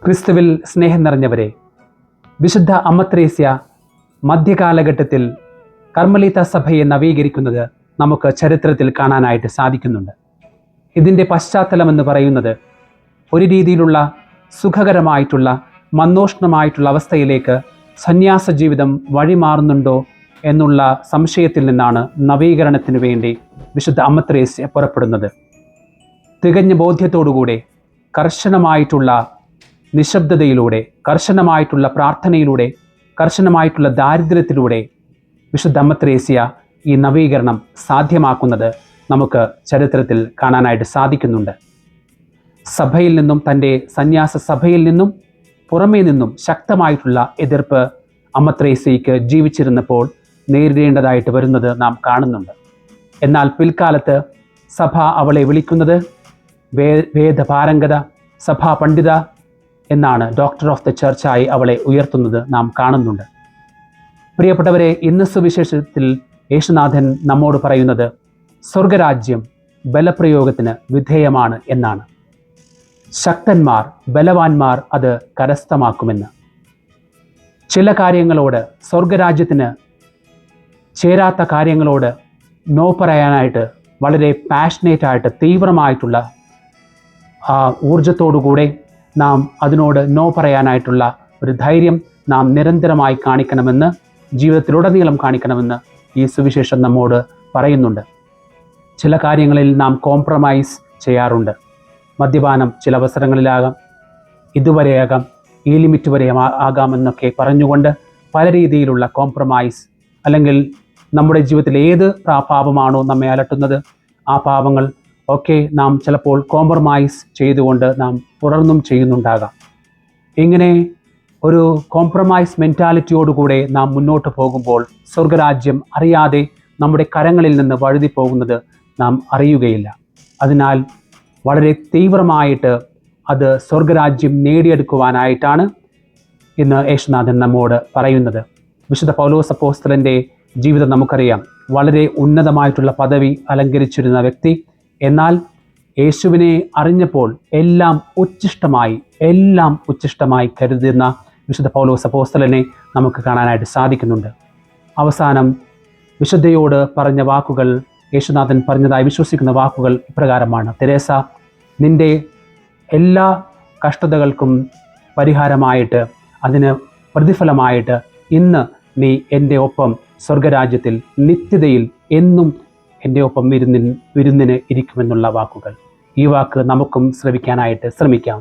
ക്രിസ്തുവിൽ സ്നേഹം നിറഞ്ഞവരെ, വിശുദ്ധ അമ്മ ത്രേസ്യ മധ്യകാലഘട്ടത്തിൽ കർമ്മലീത്ത സഭയെ നവീകരിക്കുന്നത് നമുക്ക് ചരിത്രത്തിൽ കാണാനായിട്ട് സാധിക്കുന്നുണ്ട്. ഇതിൻ്റെ പശ്ചാത്തലമെന്ന് പറയുന്നത് ഒരു രീതിയിലുള്ള സുഖകരമായിട്ടുള്ള മന്നോഷ്ണമായിട്ടുള്ള അവസ്ഥയിലേക്ക് സന്യാസ ജീവിതം വഴിമാറുന്നുണ്ടോ എന്നുള്ള സംശയത്തിൽ നിന്നാണ് നവീകരണത്തിന് വേണ്ടി വിശുദ്ധ അമ്മ ത്രേസ്യ പുറപ്പെടുന്നത്. തികഞ്ഞ ബോധ്യത്തോടുകൂടെ കർശനമായിട്ടുള്ള നിശബ്ദതയിലൂടെ, കർശനമായിട്ടുള്ള പ്രാർത്ഥനയിലൂടെ, കർശനമായിട്ടുള്ള ദാരിദ്ര്യത്തിലൂടെ വിശുദ്ധ അമ്മ ത്രേസ്യ ഈ നവീകരണം സാധ്യമാക്കുന്നത് നമുക്ക് ചരിത്രത്തിൽ കാണാനായിട്ട് സാധിക്കുന്നുണ്ട്. സഭയിൽ നിന്നും, തൻ്റെ സന്യാസ സഭയിൽ നിന്നും പുറമേ നിന്നും ശക്തമായിട്ടുള്ള എതിർപ്പ് അമ്മ ത്രേസ്യയ്ക്ക് ജീവിച്ചിരുന്നപ്പോൾ നേരിടേണ്ടതായിട്ട് വരുന്നത് നാം കാണുന്നുണ്ട്. എന്നാൽ പിൽക്കാലത്ത് സഭ അവളെ വിളിക്കുന്നത് വേദപാരംഗത, സഭാ പണ്ഡിത എന്നാണ്. ഡോക്ടർ ഓഫ് ദ ചർച്ചായി അവളെ ഉയർത്തുന്നത് നാം കാണുന്നുണ്ട്. പ്രിയപ്പെട്ടവരെ, ഇന്ന് സുവിശേഷത്തിൽ യേശുനാഥൻ നമ്മോട് പറയുന്നത് സ്വർഗരാജ്യം ബലപ്രയോഗത്തിന് വിധേയമാണ് എന്നാണ്. ശക്തന്മാർ, ബലവാന്മാർ അത് കരസ്ഥമാക്കുമെന്ന്. ചില കാര്യങ്ങളോട്, സ്വർഗരാജ്യത്തിന് ചേരാത്ത കാര്യങ്ങളോട് നോ പറയാനായിട്ട് വളരെ പാഷനേറ്റായിട്ട്, തീവ്രമായിട്ടുള്ള ഊർജത്തോടുകൂടെ നാം അതിനോട് നോ പറയാനായിട്ടുള്ള ഒരു ധൈര്യം നാം നിരന്തരമായി കാണിക്കണമെന്ന്, ജീവിതത്തിലുടനീളം കാണിക്കണമെന്ന് ഈ സുവിശേഷം നമ്മോട് പറയുന്നുണ്ട്. ചില കാര്യങ്ങളിൽ നാം കോംപ്രമൈസ് ചെയ്യാറുണ്ട്. മദ്യപാനം ചില അവസരങ്ങളിലാകാം, ഇതുവരെയാകാം, ഈ ലിമിറ്റ് വരെ ആകാമെന്നൊക്കെ പറഞ്ഞുകൊണ്ട് പല രീതിയിലുള്ള കോംപ്രമൈസ്, അല്ലെങ്കിൽ നമ്മുടെ ജീവിതത്തിൽ ഏത് പാപമാണോ നമ്മെ അലട്ടുന്നത് ആ പാപങ്ങൾ ഒക്കെ നാം ചിലപ്പോൾ കോംപ്രമൈസ് ചെയ്തുകൊണ്ട് നാം തുടർന്നും ചെയ്യുന്നുണ്ടാകാം. ഇങ്ങനെ ഒരു കോംപ്രമൈസ് മെൻറ്റാലിറ്റിയോടുകൂടെ നാം മുന്നോട്ട് പോകുമ്പോൾ സ്വർഗരാജ്യം അറിയാതെ നമ്മുടെ കരങ്ങളിൽ നിന്ന് വഴുതി പോകുന്നത് നാം അറിയുകയില്ല. അതിനാൽ വളരെ തീവ്രമായിട്ട് അത് സ്വർഗരാജ്യം നേടിയെടുക്കുവാനായിട്ടാണ് ഇന്ന് യേശുനാഥൻ നമ്മോട് പറയുന്നത്. വിശുദ്ധ പൗലോസ് അപ്പോസ്തലൻ്റെ ജീവിതം നമുക്കറിയാം. വളരെ ഉന്നതമായിട്ടുള്ള പദവി അലങ്കരിച്ചിരുന്ന വ്യക്തി, എന്നാൽ യേശുവിനെ അറിഞ്ഞപ്പോൾ എല്ലാം ഉച്ഛിഷ്ടമായി കരുതുന്ന വിശുദ്ധ പൗലോസ് അപ്പോസ്തലനെ നമുക്ക് കാണാനായിട്ട് സാധിക്കുന്നുണ്ട്. അവസാനം വിശുദ്ധയോട് പറഞ്ഞ വാക്കുകൾ, യേശുനാഥൻ പറഞ്ഞതായി വിശ്വസിക്കുന്ന വാക്കുകൾ ഇപ്രകാരമാണ്: തെരേസ, നിൻ്റെ എല്ലാ കഷ്ടതകൾക്കും പരിഹാരമായിട്ട്, അതിന് പ്രതിഫലമായിട്ട് ഇന്ന് നീ എൻ്റെ ഒപ്പം സ്വർഗരാജ്യത്തിൽ നിത്യതയിൽ എന്നും എൻ്റെ ഒപ്പം വിരുന്നിന് ഇരിക്കുമെന്നുള്ള വാക്കുകൾ. ഈ വാക്ക് നമുക്കും ശ്രവിക്കാനായിട്ട് ശ്രമിക്കാം.